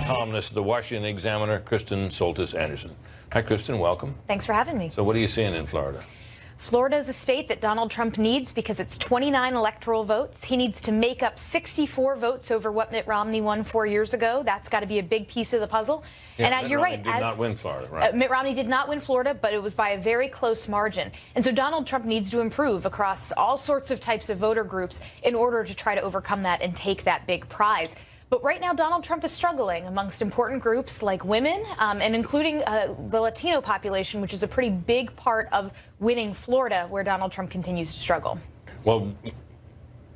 columnist at the Washington Examiner, Kristen Soltis-Anderson. Hi, Kristen. Welcome. Thanks for having me. So what are you seeing in Florida? Florida is a state that Donald Trump needs because it's 29 electoral votes. He needs to make up 64 votes over what Mitt Romney won 4 years ago. That's got to be a big piece of the puzzle. Yeah, and you're right. Did not win Florida, right? Mitt Romney did not win Florida, but it was by a very close margin. And so Donald Trump needs to improve across all sorts of types of voter groups in order to try to overcome that and take that big prize. But right now, Donald Trump is struggling amongst important groups like women and including the Latino population, which is a pretty big part of winning Florida, where Donald Trump continues to struggle. Well,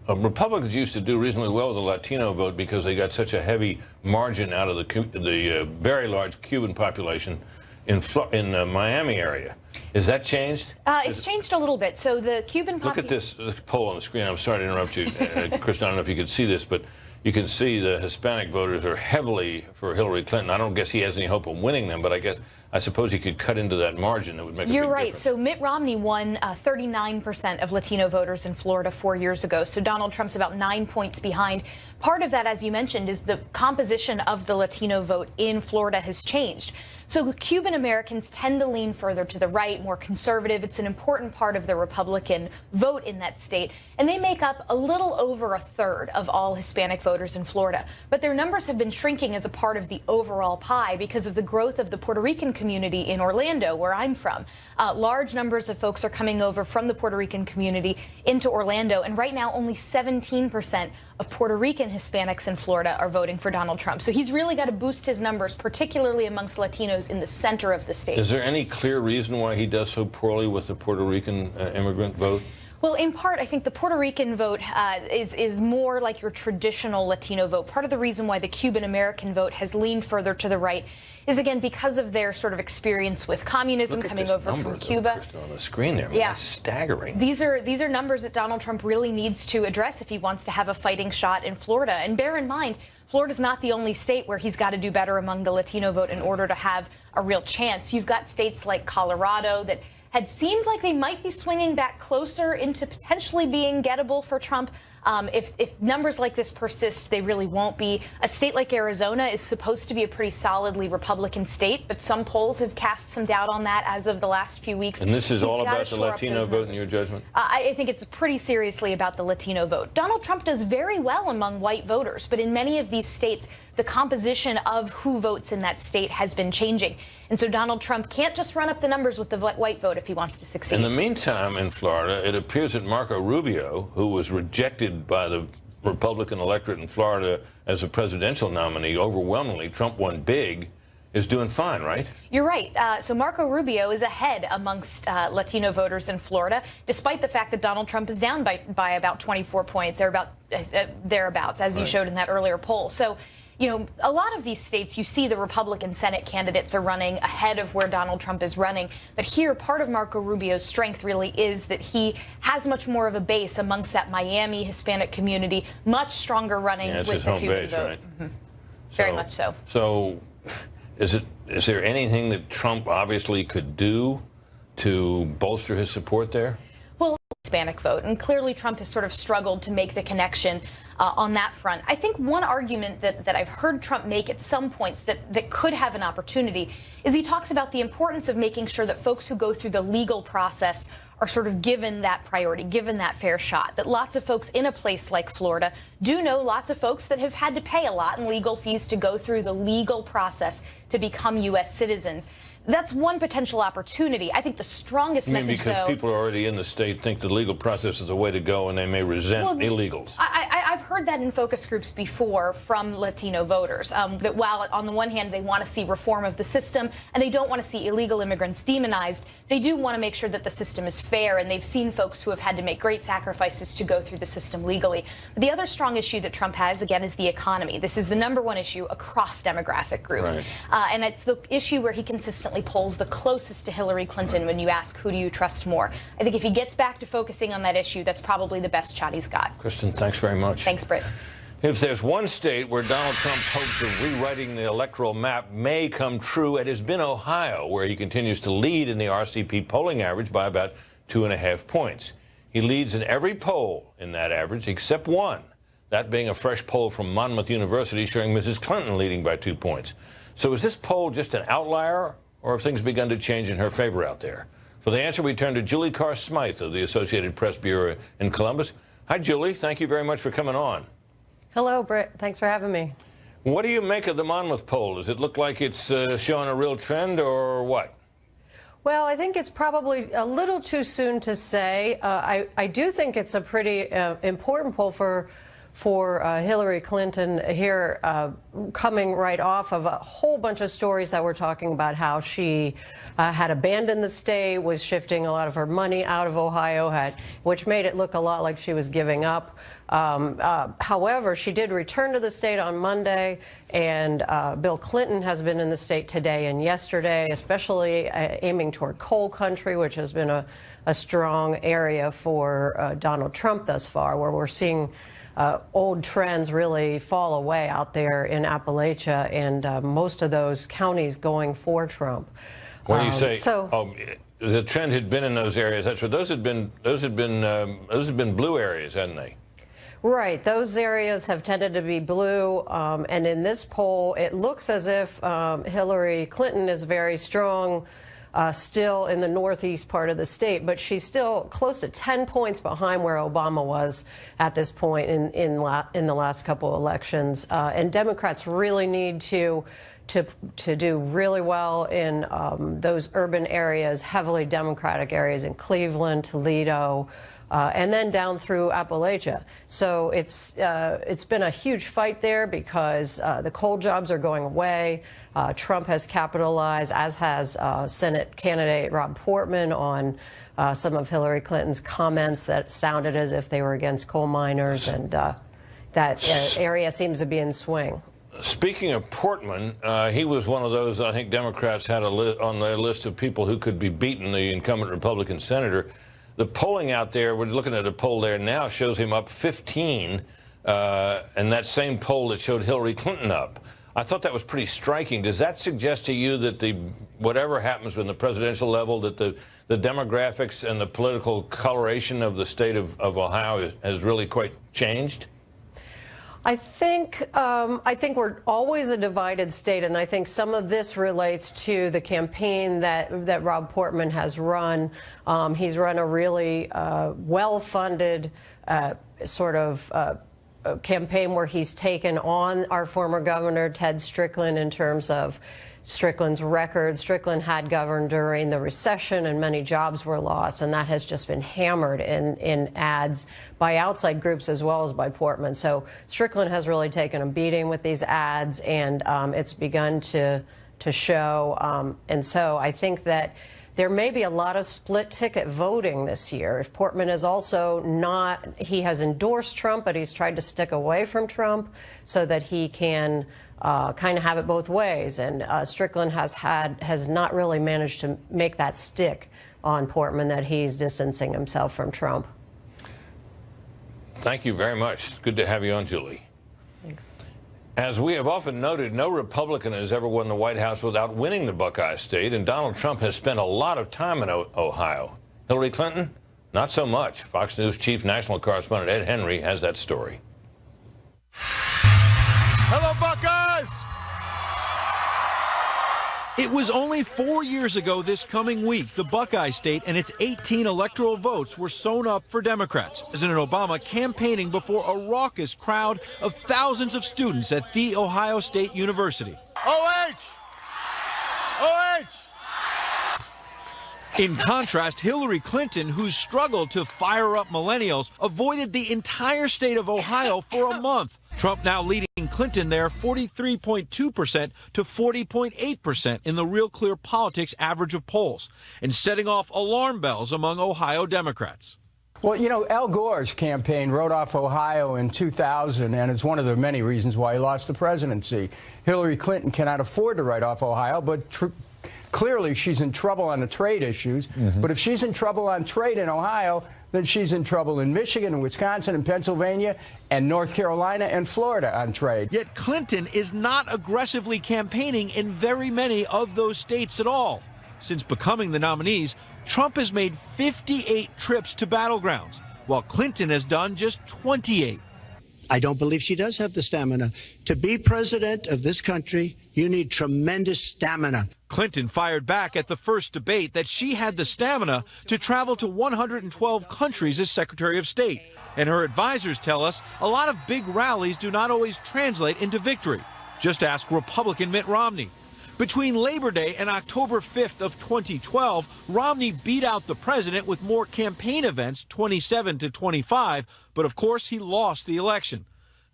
Republicans used to do reasonably well with the Latino vote because they got such a heavy margin out of the very large Cuban population in Miami area. Is that changed? It's changed a little bit. So the Cuban population... Look at this poll on the screen. I'm sorry to interrupt you, Kristen. I don't know if you could see this, but you can see the Hispanic voters are heavily for Hillary Clinton. I don't guess he has any hope of winning them, but I suppose he could cut into that margin. That would make a big You're right. difference. So Mitt Romney won 39% of Latino voters in Florida 4 years ago. So Donald Trump's about 9 points behind. Part of that, as you mentioned, is the composition of the Latino vote in Florida has changed. So Cuban Americans tend to lean further to the right, more conservative. It's an important part of the Republican vote in that state. And they make up a little over a third of all Hispanic voters in Florida. But their numbers have been shrinking as a part of the overall pie because of the growth of the Puerto Rican community in Orlando, where I'm from. Large numbers of folks are coming over from the Puerto Rican community into Orlando. And right now, only 17% of Puerto Rican Hispanics in Florida are voting for Donald Trump. So he's really got to boost his numbers, particularly amongst Latinos in the center of the state. Is there any clear reason why he does so poorly with the Puerto Rican immigrant vote? Well, in part, I think the Puerto Rican vote is more like your traditional Latino vote. Part of the reason why the Cuban American vote has leaned further to the right is, again, because of their sort of experience with communism coming over from Cuba. On the screen there, yeah, it's staggering. These are numbers that Donald Trump really needs to address if he wants to have a fighting shot in Florida. And bear in mind, Florida's not the only state where he's got to do better among the Latino vote in order to have a real chance. You've got states like Colorado that had seemed like they might be swinging back closer into potentially being gettable for Trump. If numbers like this persist, they really won't be. A state like Arizona is supposed to be a pretty solidly Republican state, but some polls have cast some doubt on that as of the last few weeks. And this is all about the Latino vote in your judgment? I think it's pretty seriously about the Latino vote. Donald Trump does very well among white voters, but in many of these states, the composition of who votes in that state has been changing. And so Donald Trump can't just run up the numbers with the white vote if he wants to succeed. In the meantime, in Florida, it appears that Marco Rubio, who was rejected by the Republican electorate in Florida as a presidential nominee, overwhelmingly, Trump won big, is doing fine, right? You're right. So Marco Rubio is ahead amongst Latino voters in Florida, despite the fact that Donald Trump is down by about 24 points, or about thereabouts, as you showed in that earlier poll. So, you know, a lot of these states, you see the Republican Senate candidates are running ahead of where Donald Trump is running. But here, part of Marco Rubio's strength really is that he has much more of a base amongst that Miami Hispanic community, much stronger running with the Cuban base, vote. Right? Very much so. So is there anything that Trump obviously could do to bolster his support there? Well, Hispanic vote, and clearly Trump has sort of struggled to make the connection on that front. I think one argument that I've heard Trump make at some points that could have an opportunity is he talks about the importance of making sure that folks who go through the legal process are sort of given that priority, given that fair shot, that lots of folks in a place like Florida do know lots of folks that have had to pay a lot in legal fees to go through the legal process to become U.S. citizens. That's one potential opportunity. I think the strongest message, though... Because people already in the state think the legal process is the way to go, and they may resent illegals. I've heard that in focus groups before from Latino voters, that while on the one hand they want to see reform of the system and they don't want to see illegal immigrants demonized, they do want to make sure that the system is fair, and they've seen folks who have had to make great sacrifices to go through the system legally. But the other strong issue that Trump has, again, is the economy. This is the #1 issue across demographic groups. Right. And it's the issue where he consistently polls the closest to Hillary Clinton when you ask, who do you trust more? I think if he gets back to focusing on that issue, that's probably the best shot he's got. Kristen, thanks very much. Thanks, Britt. If there's one state where Donald Trump's hopes of rewriting the electoral map may come true, it has been Ohio, where he continues to lead in the RCP polling average by about 2.5 points. He leads in every poll in that average except one, that being a fresh poll from Monmouth University showing Mrs. Clinton leading by 2 points. So is this poll just an outlier, or have things begun to change in her favor out there? For the answer, we turn to Julie Carr-Smythe of the Associated Press Bureau in Columbus. Hi, Julie. Thank you very much for coming on. Hello, Britt. Thanks for having me. What do you make of the Monmouth poll? Does it look like it's showing a real trend, or what? Well, I think it's probably a little too soon to say. I do think it's a pretty important poll for Hillary Clinton here, coming right off of a whole bunch of stories that were talking about how she had abandoned the state, was shifting a lot of her money out of Ohio, which made it look a lot like she was giving up. However, she did return to the state on Monday, and Bill Clinton has been in the state today and yesterday, especially aiming toward coal country, which has been a strong area for Donald Trump thus far, where we're seeing old trends really fall away out there in Appalachia, and most of those counties going for Trump. When you say the trend had been in those areas, that's what those had been blue areas, hadn't they? Right. Those areas have tended to be blue. And in this poll, it looks as if Hillary Clinton is very strong still in the northeast part of the state, but she's still close to 10 points behind where Obama was at this point in the last couple of elections. And Democrats really need to do really well in those urban areas, heavily Democratic areas in Cleveland, Toledo, and then down through Appalachia. So it's been a huge fight there because the coal jobs are going away. Trump has capitalized, as has Senate candidate Rob Portman, on some of Hillary Clinton's comments that sounded as if they were against coal miners, and that area seems to be in swing. Speaking of Portman, he was one of those I think Democrats had on their list of people who could be beaten, the incumbent Republican senator. The polling out there, we're looking at a poll there now, shows him up 15, and that same poll that showed Hillary Clinton up. I thought that was pretty striking. Does that suggest to you that whatever happens in the presidential level, that the demographics and the political coloration of the state of Ohio has really quite changed? I think we're always a divided state, and I think some of this relates to the campaign that Rob Portman has run. He's run a really well-funded sort of campaign where he's taken on our former governor, Ted Strickland, in terms of Strickland's record. Strickland had governed during the recession, and many jobs were lost, and that has just been hammered in ads by outside groups as well as by Portman. So Strickland has really taken a beating with these ads, and it's begun to show. And so I think that there may be a lot of split ticket voting this year. Portman is also he has endorsed Trump, but he's tried to stick away from Trump so that he can kind of have it both ways. And Strickland has not really managed to make that stick on Portman, that he's distancing himself from Trump. Thank you very much. Good to have you on, Julie. Thanks. As we have often noted, no Republican has ever won the White House without winning the Buckeye State, and Donald Trump has spent a lot of time in Ohio. Hillary Clinton, not so much. Fox News chief national correspondent Ed Henry has that story. Hello, Buckeyes! It was only 4 years ago this coming week, the Buckeye State and its 18 electoral votes were sewn up for Democrats. President Obama campaigning before a raucous crowd of thousands of students at The Ohio State University. OH! OH! In contrast, Hillary Clinton, who struggled to fire up millennials, avoided the entire state of Ohio for a month. Trump now leading Clinton there 43.2% to 40.8% in the Real Clear Politics average of polls, and setting off alarm bells among Ohio Democrats. Well, you know, Al Gore's campaign wrote off Ohio in 2000, and it's one of the many reasons why he lost the presidency. Hillary Clinton cannot afford to write off Ohio, but clearly she's in trouble on the trade issues. But if she's in trouble on trade in Ohio, then she's in trouble in Michigan and Wisconsin and Pennsylvania and North Carolina and Florida on trade. Yet Clinton is not aggressively campaigning in very many of those states at all. Since becoming the nominees, Trump has made 58 trips to battlegrounds, while Clinton has done just 28. I don't believe she does have the stamina. To be president of this country, you need tremendous stamina. Clinton fired back at the first debate that she had the stamina to travel to 112 countries as Secretary of State. And her advisors tell us a lot of big rallies do not always translate into victory. Just ask Republican Mitt Romney. Between Labor Day and October 5th of 2012, Romney beat out the president with more campaign events, 27 to 25, but of course he lost the election.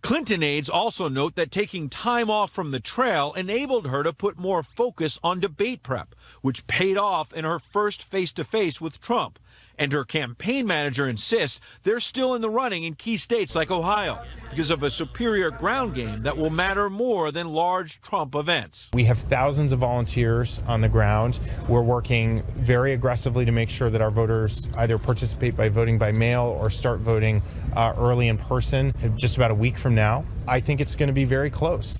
Clinton aides also note that taking time off from the trail enabled her to put more focus on debate prep, which paid off in her first face-to-face with Trump. And her campaign manager insists they're still in the running in key states like Ohio because of a superior ground game that will matter more than large Trump events. We have thousands of volunteers on the ground. We're working very aggressively to make sure that our voters either participate by voting by mail or start voting early in person just about a week from now. I think it's going to be very close.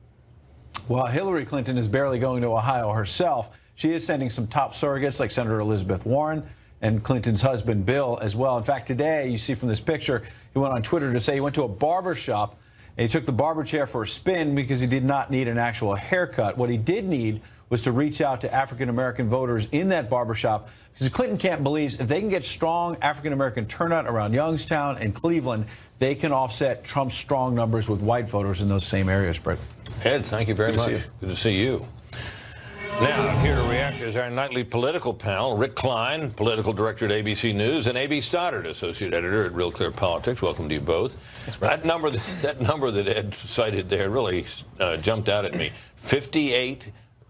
While Hillary Clinton is barely going to Ohio herself, she is sending some top surrogates like Senator Elizabeth Warren and Clinton's husband, Bill, as well. In fact, today, you see from this picture, he went on Twitter to say he went to a barber shop and he took the barber chair for a spin because he did not need an actual haircut. What he did need was to reach out to African-American voters in that barber shop because the Clinton camp believes if they can get strong African-American turnout around Youngstown and Cleveland, they can offset Trump's strong numbers with white voters in those same areas, Brett. Ed, thank you very much. Good to see you. Now, here to react is our nightly political panel, Rick Klein, political director at ABC News, and A.B. Stoddard, associate editor at Real Clear Politics. Welcome to you both. That number that Ed cited there really jumped out at me. 58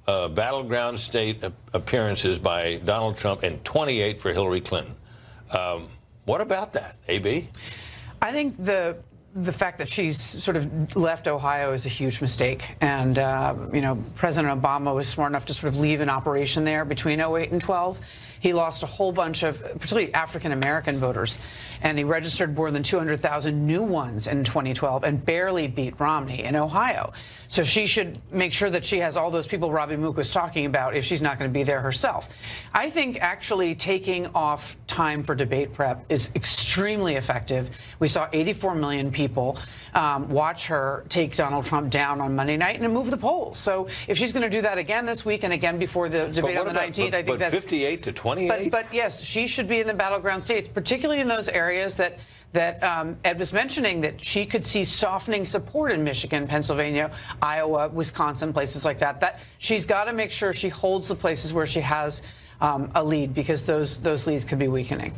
battleground state appearances by Donald Trump and 28 for Hillary Clinton. What about that, A.B.? I think the fact that she's sort of left Ohio is a huge mistake. And, you know, President Obama was smart enough to sort of leave an operation there between 08 and 12. He lost a whole bunch of, particularly African-American voters, and he registered more than 200,000 new ones in 2012 and barely beat Romney in Ohio. So she should make sure that she has all those people Robbie Mook was talking about if she's not going to be there herself. I think actually taking off time for debate prep is extremely effective. We saw 84 million people watch her take Donald Trump down on Monday night and move the polls. So if she's going to do that again this week and again before the debate on the 19th, I think that's 58 to 28. But yes, she should be in the battleground states, particularly in those areas that Ed was mentioning, that she could see softening support in Michigan, Pennsylvania, Iowa, Wisconsin, places like that. That she's got to make sure she holds the places where she has a lead, because those leads could be weakening.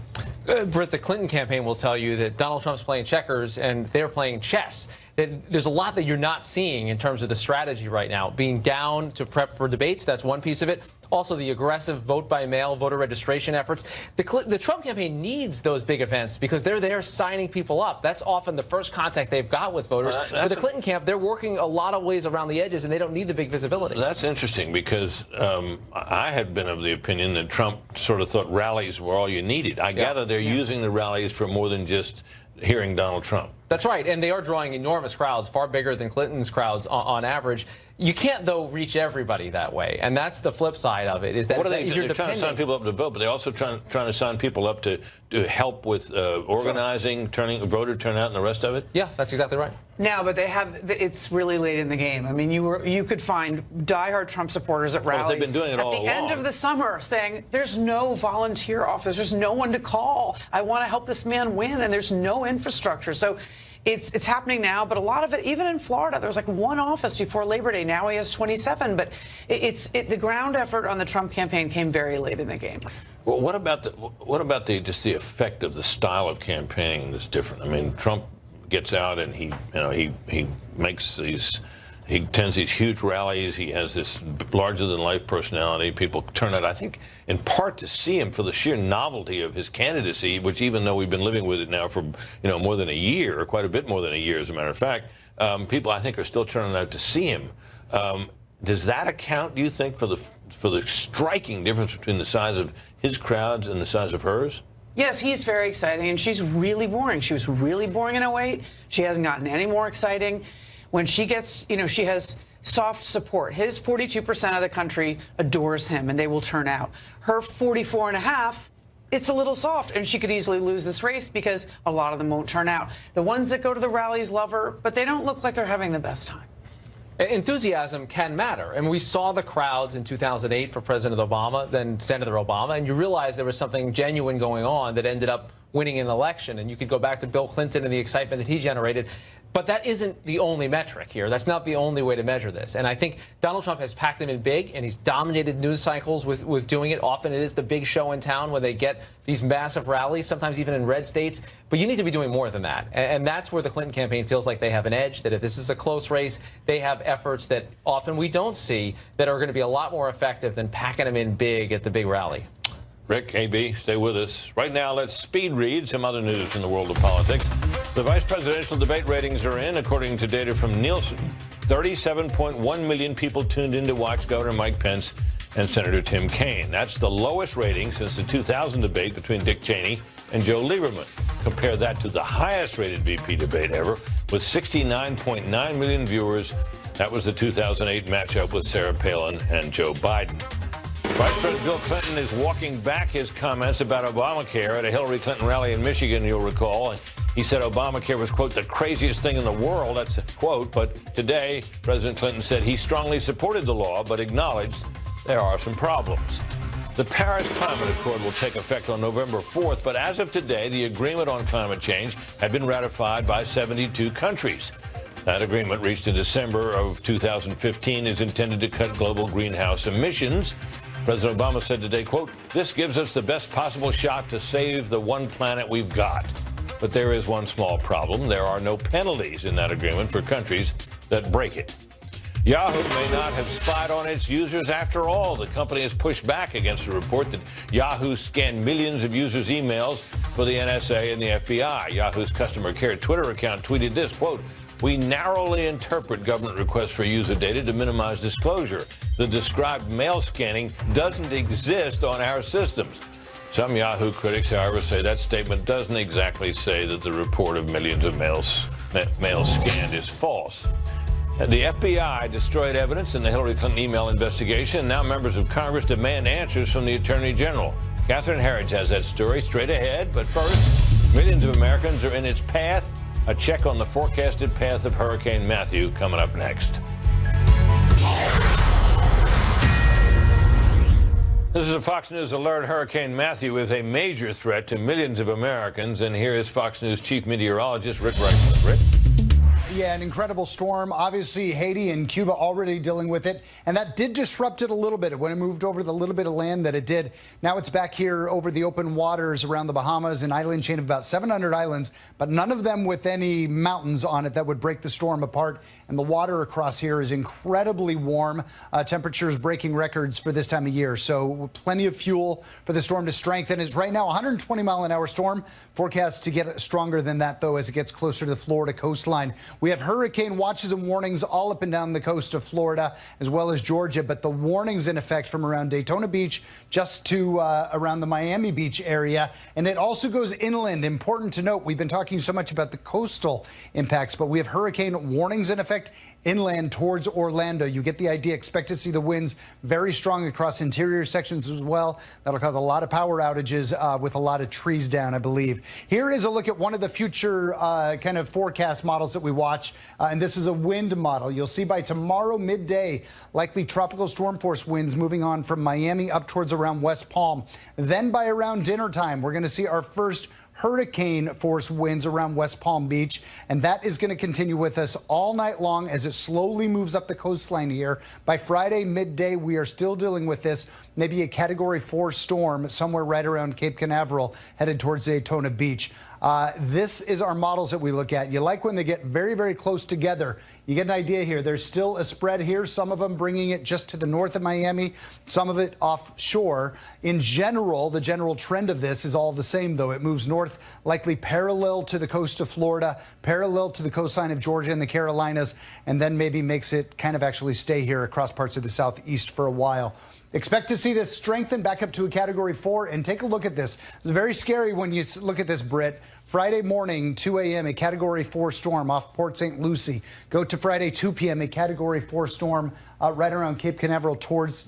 Britt, the Clinton campaign will tell you that Donald Trump's playing checkers and they're playing chess. There's a lot that you're not seeing in terms of the strategy right now. Being down to prep for debates, that's one piece of it. Also, the aggressive vote-by-mail voter registration efforts. The Trump campaign needs those big events because they're there signing people up. That's often the first contact they've got with voters. For the Clinton camp, they're working a lot of ways around the edges, and they don't need the big visibility. That's interesting because I had been of the opinion that Trump sort of thought rallies were all you needed. I gather they're using the rallies for more than just hearing Donald Trump. That's right, and they are drawing enormous crowds, far bigger than Clinton's crowds on average. You can't, though, reach everybody that way, and that's the flip side of it. Is that what are they doing? They're trying to sign people up to vote, but they're also trying to sign people up to help with organizing, voter turnout, and the rest of it. Yeah, that's exactly right. No, but it's really late in the game. I mean, you could find diehard Trump supporters at rallies they've been doing it all at the along. end of the summer saying, there's no volunteer office, there's no one to call. I want to help this man win, and there's no infrastructure. So it's happening now, but a lot of it, even in Florida, there was like one office before Labor Day. Now he has 27. But the ground effort on the Trump campaign came very late in the game. Well, what about the effect of the style of campaigning that's different? I mean, Trump gets out and he attends these huge rallies. He has this larger-than-life personality. People turn out, I think, in part to see him for the sheer novelty of his candidacy, which, even though we've been living with it now for more than a year, or quite a bit more than a year, as a matter of fact, people, I think, are still turning out to see him. Does that account, do you think, for the striking difference between the size of his crowds and the size of hers? Yes, he's very exciting, and she's really boring. She was really boring in 08. She hasn't gotten any more exciting. When she gets, she has soft support. His 42% of the country adores him, and they will turn out. Her 44.5% it's a little soft, and she could easily lose this race because a lot of them won't turn out. The ones that go to the rallies love her, but they don't look like they're having the best time. Enthusiasm can matter. And we saw the crowds in 2008 for President Obama, then Senator Obama, and you realize there was something genuine going on that ended up winning an election. And you could go back to Bill Clinton and the excitement that he generated. But that isn't the only metric here. That's not the only way to measure this. And I think Donald Trump has packed them in big, and he's dominated news cycles with doing it. Often it is the big show in town when they get these massive rallies, sometimes even in red states. But you need to be doing more than that. And that's where the Clinton campaign feels like they have an edge, that if this is a close race, they have efforts that often we don't see that are going to be a lot more effective than packing them in big at the big rally. Rick, AB, stay with us. Right now, let's speed read some other news from the world of politics. The vice presidential debate ratings are in, according to data from Nielsen. 37.1 million people tuned in to watch Governor Mike Pence and Senator Tim Kaine. That's the lowest rating since the 2000 debate between Dick Cheney and Joe Lieberman. Compare that to the highest rated VP debate ever, with 69.9 million viewers. That was the 2008 matchup with Sarah Palin and Joe Biden. Vice President Bill Clinton is walking back his comments about Obamacare at a Hillary Clinton rally in Michigan, you'll recall. And he said Obamacare was, quote, the craziest thing in the world. That's a quote. But today, President Clinton said he strongly supported the law, but acknowledged there are some problems. The Paris Climate Accord will take effect on November 4th, but as of today, the agreement on climate change had been ratified by 72 countries. That agreement, reached in December of 2015, is intended to cut global greenhouse emissions. President Obama said today, quote, this gives us the best possible shot to save the one planet we've got. But there is one small problem. There are no penalties in that agreement for countries that break it. Yahoo may not have spied on its users after all. The company has pushed back against a report that Yahoo scanned millions of users' emails for the NSA and the FBI. Yahoo's customer care Twitter account tweeted this, quote, we narrowly interpret government requests for user data to minimize disclosure. The described mail scanning doesn't exist on our systems. Some Yahoo critics, however, say that statement doesn't exactly say that the report of millions of mail scanned is false. The FBI destroyed evidence in the Hillary Clinton email investigation. Now members of Congress demand answers from the Attorney General. Catherine Herridge has that story straight ahead. But first, millions of Americans are in its path. A check on the forecasted path of Hurricane Matthew coming up next. This is a Fox News alert. Hurricane Matthew is a major threat to millions of Americans. And here is Fox News chief meteorologist Rick Reisman. Rick? Yeah, an incredible storm. Obviously, Haiti and Cuba already dealing with it, and that did disrupt it a little bit when it moved over the little bit of land that it did. Now it's back here over the open waters around the Bahamas, an island chain of about 700 islands, but none of them with any mountains on it that would break the storm apart. And the water across here is incredibly warm. Temperatures breaking records for this time of year. So plenty of fuel for the storm to strengthen. It's right now a 120-mile-an-hour storm. Forecast to get stronger than that, though, as it gets closer to the Florida coastline. We have hurricane watches and warnings all up and down the coast of Florida, as well as Georgia. But the warnings in effect from around Daytona Beach just to around the Miami Beach area. And it also goes inland. Important to note, we've been talking so much about the coastal impacts, but we have hurricane warnings in effect inland towards Orlando. You get the idea. Expect to see the winds very strong across interior sections as well. That'll cause a lot of power outages with a lot of trees down, I believe. Here is a look at one of the future kind of forecast models that we watch. And this is a wind model. You'll see by tomorrow midday, likely tropical storm force winds moving on from Miami up towards around West Palm. Then by around dinner time, we're going to see our first hurricane force winds around West Palm Beach, and that is going to continue with us all night long as it slowly moves up the coastline here. By Friday midday, we are still dealing with this, maybe a Category 4 storm somewhere right around Cape Canaveral headed towards Daytona Beach. This is our models that we look at. You like when they get very, very close together. You get an idea here. There's still a spread here, some of them bringing it just to the north of Miami, some of it offshore. In general, the general trend of this is all the same, though. It moves north, likely parallel to the coast of Florida, parallel to the coastline of Georgia and the Carolinas, and then maybe makes it kind of actually stay here across parts of the southeast for a while. Expect to see this strengthen back up to a Category 4. And take a look at this. It's very scary when you look at this, Britt. Friday morning, 2 a.m., a Category 4 storm off Port St. Lucie. Go to Friday, 2 p.m., a Category 4 storm right around Cape Canaveral towards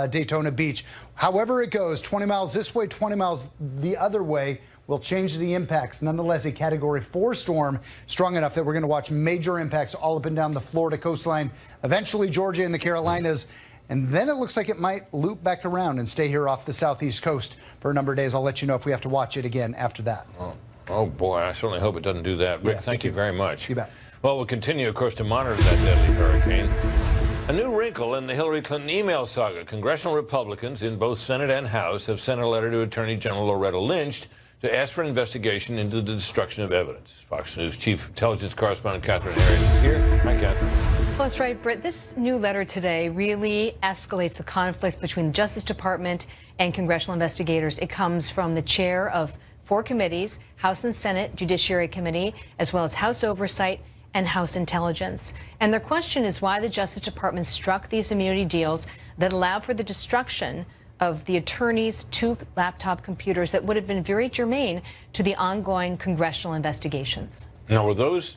Daytona Beach. However it goes, 20 miles this way, 20 miles the other way, will change the impacts. Nonetheless, a Category 4 storm strong enough that we're going to watch major impacts all up and down the Florida coastline, eventually Georgia and the Carolinas. And then it looks like it might loop back around and stay here off the southeast coast for a number of days. I'll let you know if we have to watch it again after that. Oh boy, I certainly hope it doesn't do that. Rick, thank you very much. You bet. Well, we'll continue, of course, to monitor that deadly hurricane. A new wrinkle in the Hillary Clinton email saga. Congressional Republicans in both Senate and House have sent a letter to Attorney General Loretta Lynch to ask for an investigation into the destruction of evidence. Fox News Chief Intelligence Correspondent Catherine Harris is here. Hi, Catherine. Well, that's right, Britt. This new letter today really escalates the conflict between the Justice Department and congressional investigators. It comes from the chair of 4 committees, House and Senate Judiciary Committee, as well as House Oversight and House Intelligence. And their question is why the Justice Department struck these immunity deals that allowed for the destruction of the attorney's 2 laptop computers that would have been very germane to the ongoing congressional investigations. Now, were those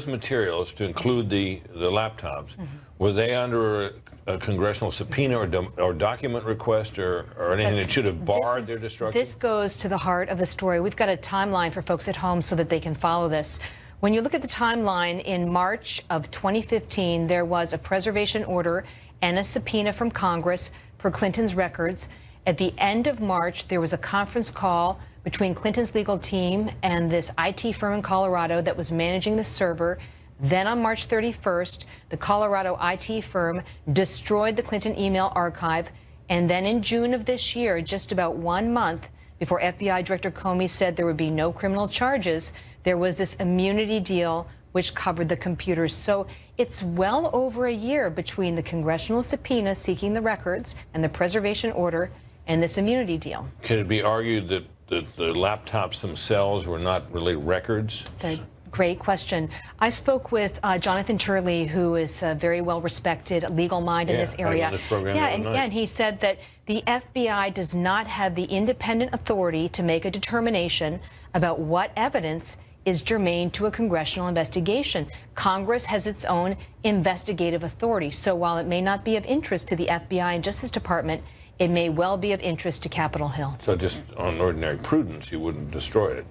materials, to include the laptops, were they under a congressional subpoena or document request or anything that should have barred their destruction? This goes to the heart of the story. We've got a timeline for folks at home so that they can follow this. When you look at the timeline, in March of 2015, there was a preservation order and a subpoena from Congress for Clinton's records. At the end of March, there was a conference call between Clinton's legal team and this IT firm in Colorado that was managing the server. Then on March 31st, the Colorado IT firm destroyed the Clinton email archive. And then in June of this year, just about 1 month before FBI Director Comey said there would be no criminal charges, there was this immunity deal which covered the computers. So it's well over a year between the congressional subpoena seeking the records and the preservation order and this immunity deal. Can it be argued that the laptops themselves were not really records? It's a great question. I spoke with Jonathan Turley, who is a very well-respected legal mind in this area. On this program and he said that the FBI does not have the independent authority to make a determination about what evidence is germane to a congressional investigation. Congress has its own investigative authority. So while it may not be of interest to the FBI and Justice Department, it may well be of interest to Capitol Hill. So just on ordinary prudence, you wouldn't destroy it?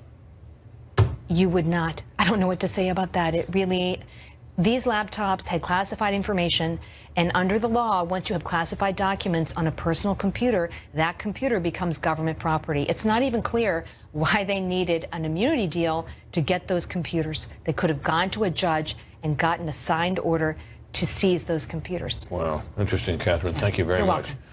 You would not. I don't know what to say about that. It really, these laptops had classified information, and under the law, once you have classified documents on a personal computer, that computer becomes government property. It's not even clear why they needed an immunity deal to get those computers. They could have gone to a judge and gotten a signed order to seize those computers. Wow. Interesting, Catherine. Thank you very much. Welcome.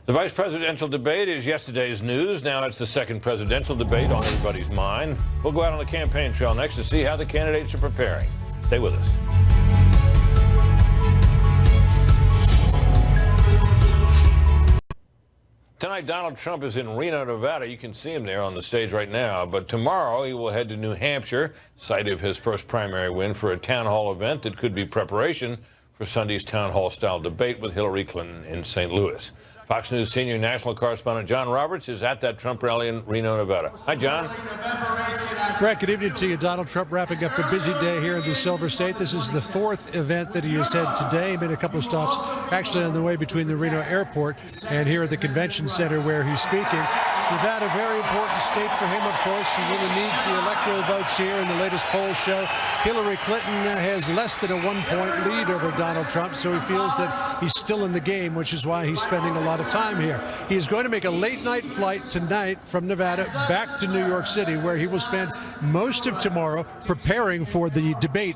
The vice presidential debate is yesterday's news. Now it's the second presidential debate on everybody's mind. We'll go out on the campaign trail next to see how the candidates are preparing. Stay with us. Tonight, Donald Trump is in Reno, Nevada. You can see him there on the stage right now. But tomorrow, he will head to New Hampshire, site of his first primary win, for a town hall event that could be preparation for Sunday's town hall-style debate with Hillary Clinton in St. Louis. Fox News senior national correspondent John Roberts is at that Trump rally in Reno, Nevada. Hi, John. Brett, good evening to you. Donald Trump wrapping up a busy day here in the Silver State. This is the 4th event that he has had today. He made a couple of stops actually on the way between the Reno airport and here at the convention center where he's speaking. Nevada, a very important state for him, of course. He really needs the electoral votes here, and the latest polls show Hillary Clinton has less than a 1-point lead over Donald Trump, so he feels that he's still in the game, which is why he's spending a lot of time here. He is going to make a late-night flight tonight from Nevada back to New York City, where he will spend most of tomorrow preparing for the debate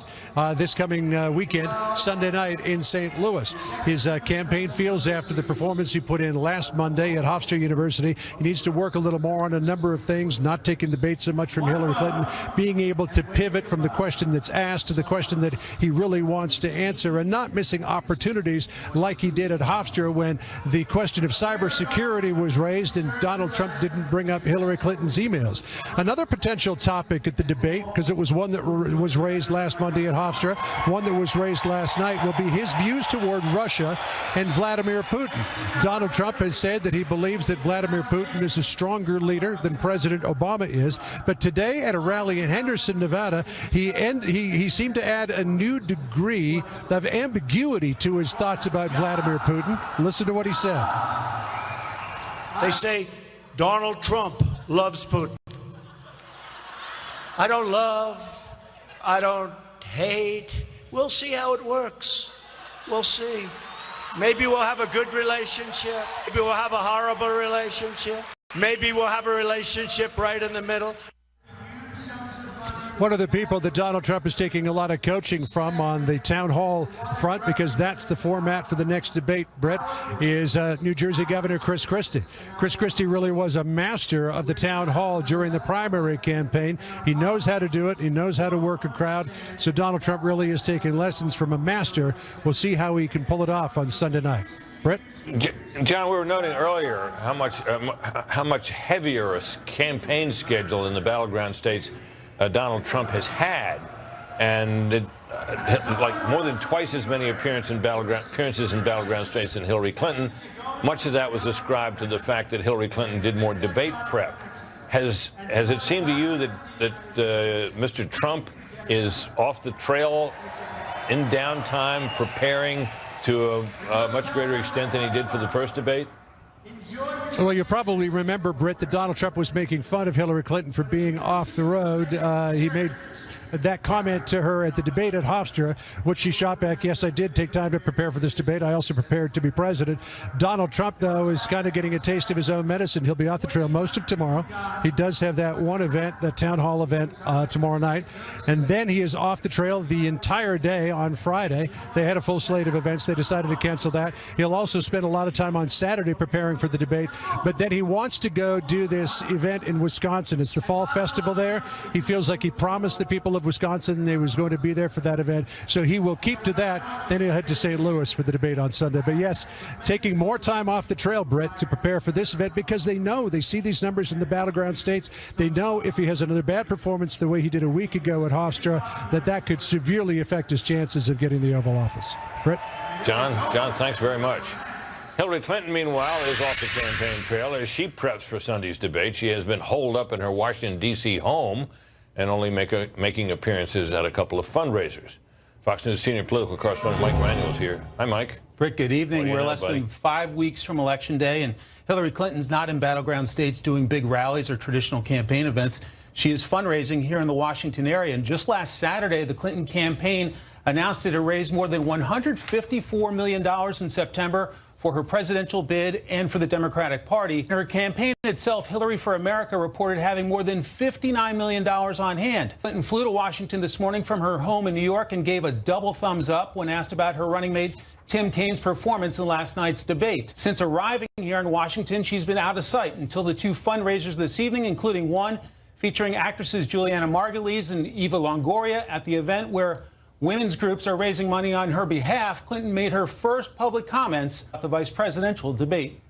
this coming weekend, Sunday night in St. Louis. His campaign feels after the performance he put in last Monday at Hofstra University, he needs to work work a little more on a number of things, not taking the bait so much from Hillary Clinton, being able to pivot from the question that's asked to the question that he really wants to answer, and not missing opportunities like he did at Hofstra when the question of cybersecurity was raised and Donald Trump didn't bring up Hillary Clinton's emails. Another potential topic at the debate, because it was one that was raised last Monday at Hofstra, one that was raised last night, will be his views toward Russia and Vladimir Putin. Donald Trump has said that he believes that Vladimir Putin is a stronger leader than President Obama is, but today at a rally in Henderson, Nevada, he seemed to add a new degree of ambiguity to his thoughts about Vladimir Putin. Listen to what he said. They say Donald Trump loves Putin. I don't love, I don't hate. We'll see how it works. We'll see. Maybe we'll have a good relationship. Maybe we'll have a horrible relationship. Maybe we'll have a relationship right in the middle. One of the people that Donald Trump is taking a lot of coaching from on the town hall front, because that's the format for the next debate, Brett, is New Jersey Governor Chris Christie. Chris Christie really was a master of the town hall during the primary campaign. He knows how to do it. He knows how to work a crowd. So Donald Trump really is taking lessons from a master. We'll see how he can pull it off on Sunday night. Brett? John, we were noting earlier how much heavier a campaign schedule in the battleground states Donald Trump has had, and like more than twice as many appearances in battleground states than Hillary Clinton. Much of that was ascribed to the fact that Hillary Clinton did more debate prep. Has it seemed to you that Mr. Trump is off the trail in downtime, preparing to a much greater extent than he did for the first debate? Well, you probably remember, Britt, that Donald Trump was making fun of Hillary Clinton for being off the road. He made that comment to her at the debate at Hofstra, which she shot back. Yes, I did take time to prepare for this debate. I also prepared to be president. Donald Trump, though, is kind of getting a taste of his own medicine. He'll be off the trail most of tomorrow. He does have that one event, that town hall event tomorrow night. And then he is off the trail the entire day on Friday. They had a full slate of events. They decided to cancel that. He'll also spend a lot of time on Saturday preparing for the debate. But then he wants to go do this event in Wisconsin. It's the fall festival there. He feels like he promised the people of Wisconsin they was going to be there for that event, so he will keep to that. Then he'll head to St. Louis for the debate on Sunday. But yes, taking more time off the trail, Brett, to prepare for this event, because they see these numbers in the battleground states. They know if he has another bad performance the way he did a week ago at Hofstra, that could severely affect his chances of getting the Oval Office. Brett? John, thanks very much. Hillary Clinton, meanwhile, is off the campaign trail as she preps for Sunday's debate. She has been holed up in her Washington, D.C. home and only making appearances at a couple of fundraisers. Fox News senior political correspondent Mike Manuel is here. Hi, Mike. Britt, good evening. We're less than 5 weeks from Election Day, and Hillary Clinton's not in battleground states doing big rallies or traditional campaign events. She is fundraising here in the Washington area. And just last Saturday, the Clinton campaign announced it had raised more than $154 million in September for her presidential bid and for the Democratic Party. In her campaign itself, Hillary for America reported having more than $59 million on hand. Clinton flew to Washington this morning from her home in New York and gave a double thumbs up when asked about her running mate Tim Kaine's performance in last night's debate. Since arriving here in Washington, she's been out of sight until the two fundraisers this evening, including one featuring actresses Juliana Margulies and Eva Longoria at the event where women's groups are raising money on her behalf. Clinton made her first public comments at the vice presidential debate.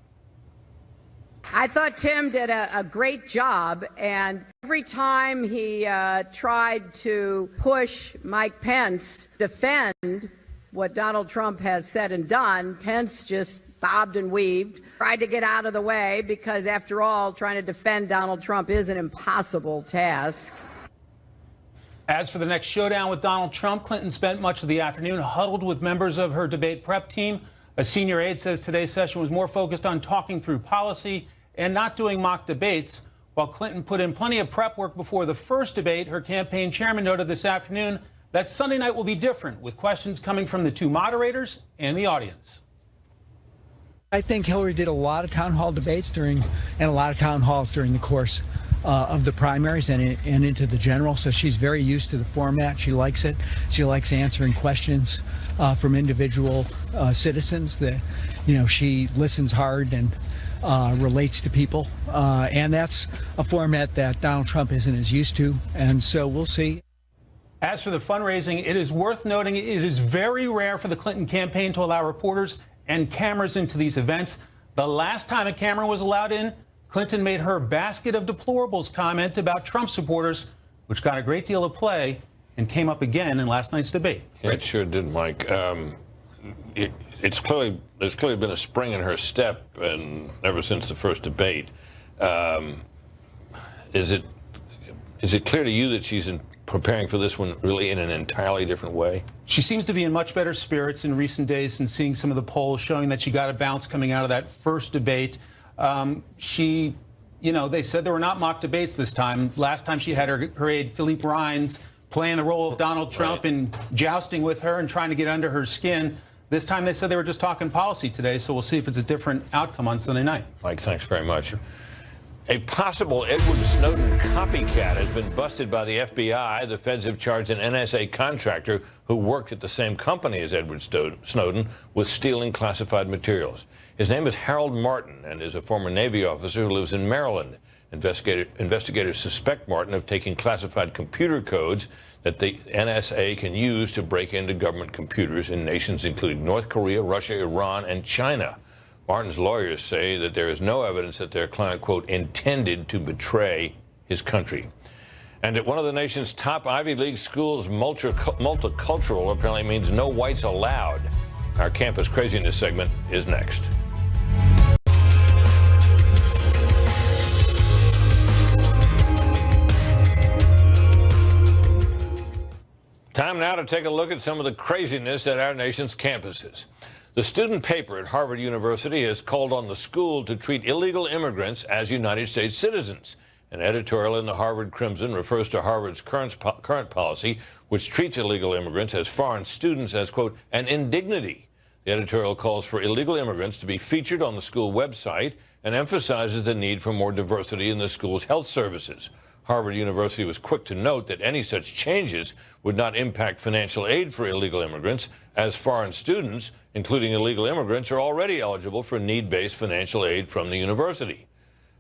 I thought Tim did a great job, and every time he tried to push Mike Pence to defend what Donald Trump has said and done, Pence just bobbed and weaved, tried to get out of the way, because after all, trying to defend Donald Trump is an impossible task. As for the next showdown with Donald Trump, Clinton spent much of the afternoon huddled with members of her debate prep team. A senior aide says today's session was more focused on talking through policy and not doing mock debates. While Clinton put in plenty of prep work before the first debate, her campaign chairman noted this afternoon that Sunday night will be different, with questions coming from the two moderators and the audience. I think Hillary did a lot of town hall debates and a lot of town halls during the course of the primaries and into the general, so she's very used to the format. She likes it. She likes answering questions from individual citizens. That, she listens hard and relates to people. And that's a format that Donald Trump isn't as used to. And so we'll see. As for the fundraising, it is worth noting it is very rare for the Clinton campaign to allow reporters and cameras into these events. The last time a camera was allowed in, Clinton made her basket of deplorables comment about Trump supporters, which got a great deal of play and came up again in last night's debate. It sure did, Mike. There's clearly been a spring in her step, and ever since the first debate. Is it clear to you that she's preparing for this one really in an entirely different way? She seems to be in much better spirits in recent days and seeing some of the polls showing that she got a bounce coming out of that first debate. They said there were not mock debates this time. Last time she had her aide, Philippe Rines, playing the role of Donald Trump and jousting with her and trying to get under her skin. This time they said they were just talking policy today, so we'll see if it's a different outcome on Sunday night. Mike, thanks very much. A possible Edward Snowden copycat has been busted by the FBI. The feds have charged an NSA contractor who worked at the same company as Edward Snowden with stealing classified materials. His name is Harold Martin and is a former Navy officer who lives in Maryland. Investigators suspect Martin of taking classified computer codes that the NSA can use to break into government computers in nations including North Korea, Russia, Iran, and China. Martin's lawyers say that there is no evidence that their client, quote, intended to betray his country. And at one of the nation's top Ivy League schools, multicultural apparently means no whites allowed. Our Campus Craziness segment is next. Time now to take a look at some of the craziness at our nation's campuses. The student paper at Harvard University has called on the school to treat illegal immigrants as United States citizens. An editorial in the Harvard Crimson refers to Harvard's current policy, which treats illegal immigrants as foreign students as, quote, an indignity. The editorial calls for illegal immigrants to be featured on the school website and emphasizes the need for more diversity in the school's health services. Harvard University was quick to note that any such changes would not impact financial aid for illegal immigrants, as foreign students, including illegal immigrants, are already eligible for need-based financial aid from the university.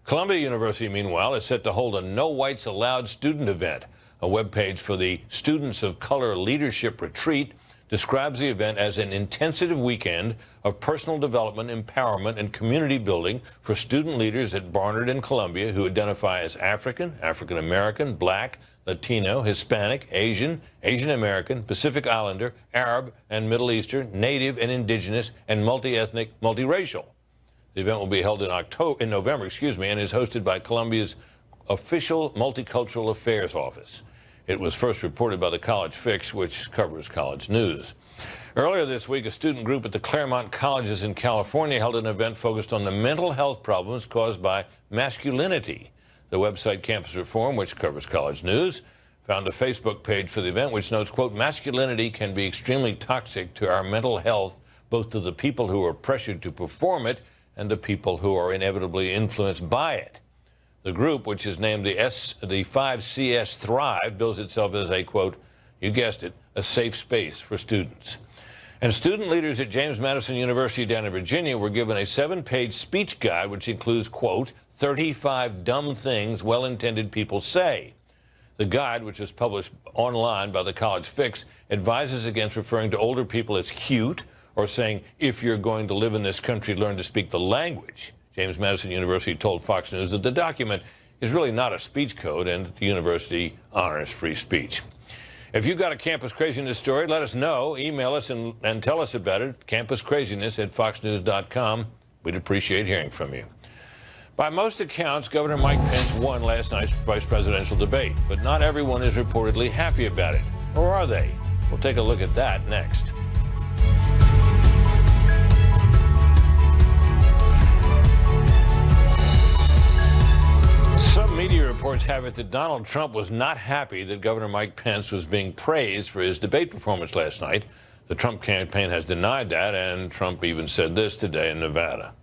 Columbia University, meanwhile, is set to hold a No Whites Allowed student event. A webpage for the Students of Color Leadership Retreat describes the event as an intensive weekend of personal development, empowerment, and community building for student leaders at Barnard and Columbia who identify as African, African American, Black, Latino, Hispanic, Asian, Asian American, Pacific Islander, Arab, and Middle Eastern, Native and Indigenous, and multi-ethnic, multiracial. The event will be held in November, and is hosted by Columbia's official Multicultural Affairs Office. It was first reported by the College Fix, which covers college news. Earlier this week, a student group at the Claremont Colleges in California held an event focused on the mental health problems caused by masculinity. The website Campus Reform, which covers college news, found a Facebook page for the event which notes, quote, masculinity can be extremely toxic to our mental health, both to the people who are pressured to perform it and the people who are inevitably influenced by it. The group, which is named the 5CS Thrive, bills itself as a, quote, you guessed it, a safe space for students. And student leaders at James Madison University down in Virginia were given a 7-page speech guide which includes, quote, 35 dumb things well-intended people say. The guide, which is published online by the College Fix, advises against referring to older people as cute or saying, if you're going to live in this country, learn to speak the language. James Madison University told Fox News that the document is really not a speech code and the university honors free speech. If you've got a Campus Craziness story, let us know. Email us and tell us about it, campuscraziness@foxnews.com. We'd appreciate hearing from you. By most accounts, Governor Mike Pence won last night's vice presidential debate, but not everyone is reportedly happy about it. Or are they? We'll take a look at that next. Some media reports have it that Donald Trump was not happy that Governor Mike Pence was being praised for his debate performance last night. The Trump campaign has denied that, and Trump even said this today in Nevada.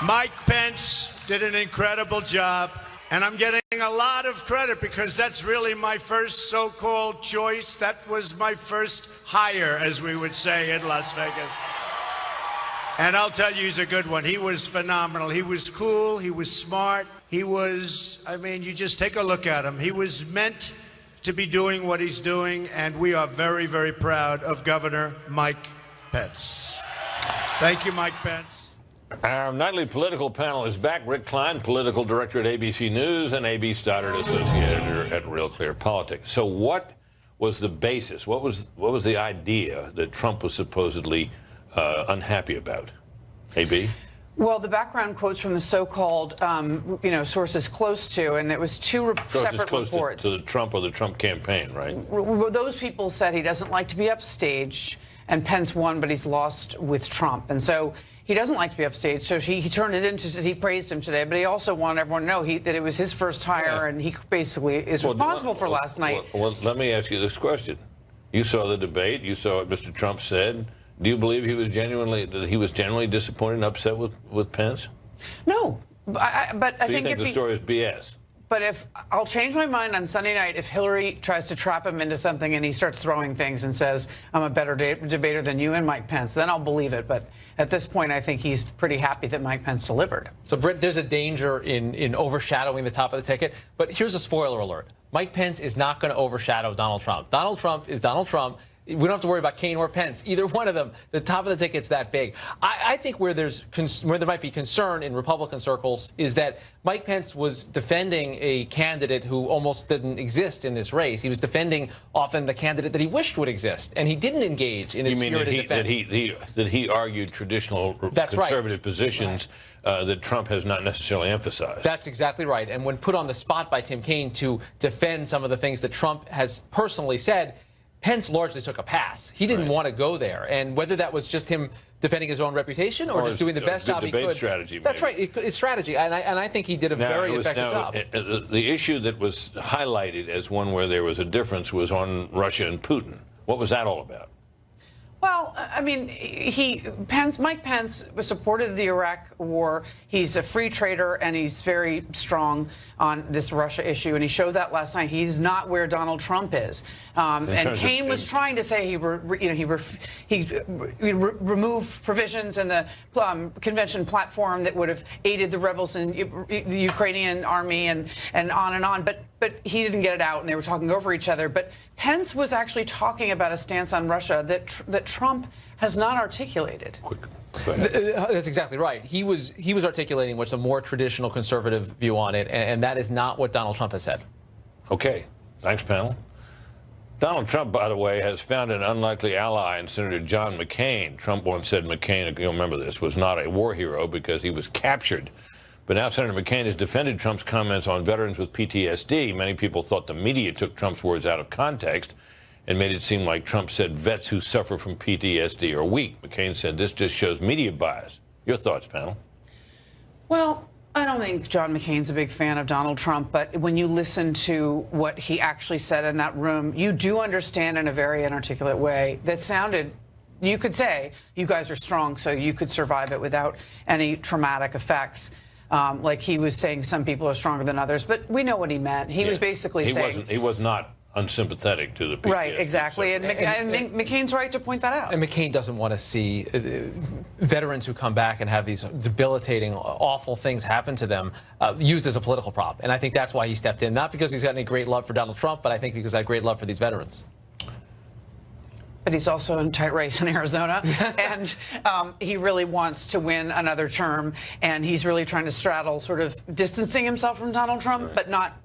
Mike Pence did an incredible job, and I'm getting a lot of credit because that's really my first so-called choice. That was my first hire, as we would say in Las Vegas. And I'll tell you, he's a good one. He was phenomenal. He was cool. He was smart. He was, I mean, you just take a look at him. He was meant to be doing what he's doing, and we are very, very proud of Governor Mike Pence. Thank you, Mike Pence. Our nightly political panel is back. Rick Klein, political director at ABC News, and A.B. Stoddard, associate editor at Real Clear Politics. So what was the basis? What was the idea that Trump was supposedly unhappy about? A.B.? Well, the background quotes from the so-called, sources close to, and it was two separate reports. To the Trump or the Trump campaign, right? Those people said he doesn't like to be upstage, and Pence won, but he's lost with Trump. And so he doesn't like to be upstage, so he turned it into, he praised him today, but he also wanted everyone to know that it was his first hire, and he basically is responsible for last night. Well, let me ask you this question. You saw the debate. You saw what Mr. Trump said. Do you believe he was genuinely disappointed and upset with Pence? No, but I think the story is BS. But if I'll change my mind on Sunday night if Hillary tries to trap him into something and he starts throwing things and says, I'm a better debater than you and Mike Pence, then I'll believe it. But at this point, I think he's pretty happy that Mike Pence delivered. So, Britt, there's a danger in overshadowing the top of the ticket. But here's a spoiler alert. Mike Pence is not going to overshadow Donald Trump. Donald Trump is Donald Trump. We don't have to worry about Kaine or Pence. Either one of them, the top of the ticket's that big. I think where there might be concern in Republican circles is that Mike Pence was defending a candidate who almost didn't exist in this race. He was defending often the candidate that he wished would exist, and he didn't engage in his spirited defense. That he argued traditional conservative positions that Trump has not necessarily emphasized. That's exactly right. And when put on the spot by Tim Kaine to defend some of the things that Trump has personally said, Pence largely took a pass. He didn't want to go there. And whether that was just him defending his own reputation or just doing the best job he could. Strategy, that's right. It's strategy. And I think he did a very effective job. The issue that was highlighted as one where there was a difference was on Russia and Putin. What was that all about? Well, I mean, Mike Pence supported the Iraq war. He's a free trader, and he's very strong on this Russia issue, and he showed that last night. He's not where Donald Trump is. And Kaine was trying to say he removed provisions in the convention platform that would have aided the rebels in the Ukrainian army and on. But he didn't get it out, and they were talking over each other. But Pence was actually talking about a stance on Russia that Trump has not articulated. That's exactly right. He was articulating what's a more traditional conservative view on it, and that is not what Donald Trump has said. Okay. Thanks, panel. Donald Trump, by the way, has found an unlikely ally in Senator John McCain. Trump once said McCain, you'll remember this, was not a war hero because he was captured. But now Senator McCain has defended Trump's comments on veterans with PTSD. Many people thought the media took Trump's words out of context and made it seem like Trump said vets who suffer from PTSD are weak. McCain said this just shows media bias. Your thoughts, panel? Well, I don't think John McCain's a big fan of Donald Trump, but when you listen to what he actually said in that room, you do understand in a very inarticulate way that sounded, you could say, you guys are strong, so you could survive it without any traumatic effects. Like he was saying some people are stronger than others, but we know what he meant. He was basically saying... He was not unsympathetic to the PTSD. Right, exactly. And McCain's right to point that out. And McCain doesn't want to see veterans who come back and have these debilitating, awful things happen to them used as a political prop. And I think that's why he stepped in. Not because he's got any great love for Donald Trump, but I think because he had great love for these veterans. But he's also in a tight race in Arizona, and he really wants to win another term, and he's really trying to straddle sort of distancing himself from Donald Trump, but not,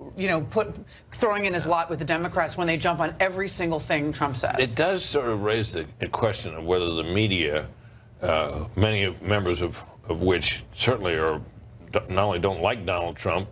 throwing in his lot with the Democrats when they jump on every single thing Trump says. It does sort of raise the question of whether the media, many members of which certainly are not only don't like Donald Trump,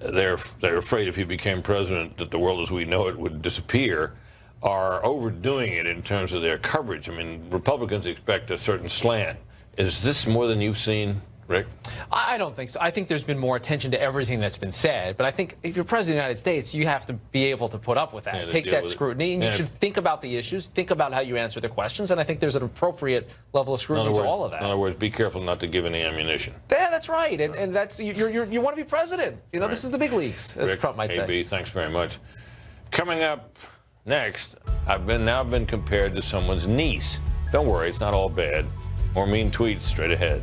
they're afraid if he became president that the world as we know it would disappear, are overdoing it in terms of their coverage. I mean, Republicans expect a certain slant. Is this more than you've seen, Rick? I don't think so. I think there's been more attention to everything that's been said. But I think if you're president of the United States, you have to be able to put up with that, take that scrutiny, and you should think about the issues, think about how you answer the questions, and I think there's an appropriate level of scrutiny to all of that. In other words, be careful not to give any ammunition. Yeah, that's right. And that's you want to be president. Right. This is the big leagues, as Rick, Trump might say. AB, thanks very much. Coming up next, I've now been compared to someone's niece. Don't worry, it's not all bad. More mean tweets straight ahead.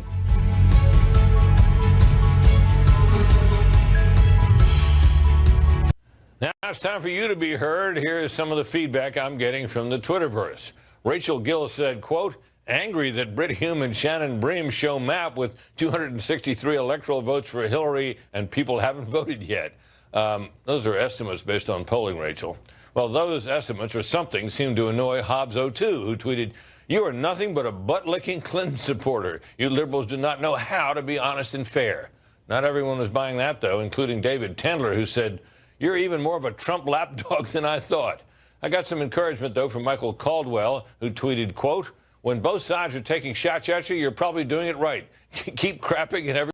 Now it's time for you to be heard. Here is some of the feedback I'm getting from the Twitterverse. Rachel Gill said, quote, angry that Brit Hume and Shannon Bream show map with 263 electoral votes for Hillary and people haven't voted yet. Those are estimates based on polling, Rachel. Well, those estimates or something seem to annoy Hobbs02, who tweeted, you are nothing but a butt-licking Clinton supporter. You liberals do not know how to be honest and fair. Not everyone was buying that, though, including David Tendler, who said, you're even more of a Trump lapdog than I thought. I got some encouragement, though, from Michael Caldwell, who tweeted, quote, when both sides are taking shots at you, you're probably doing it right. Keep crapping and every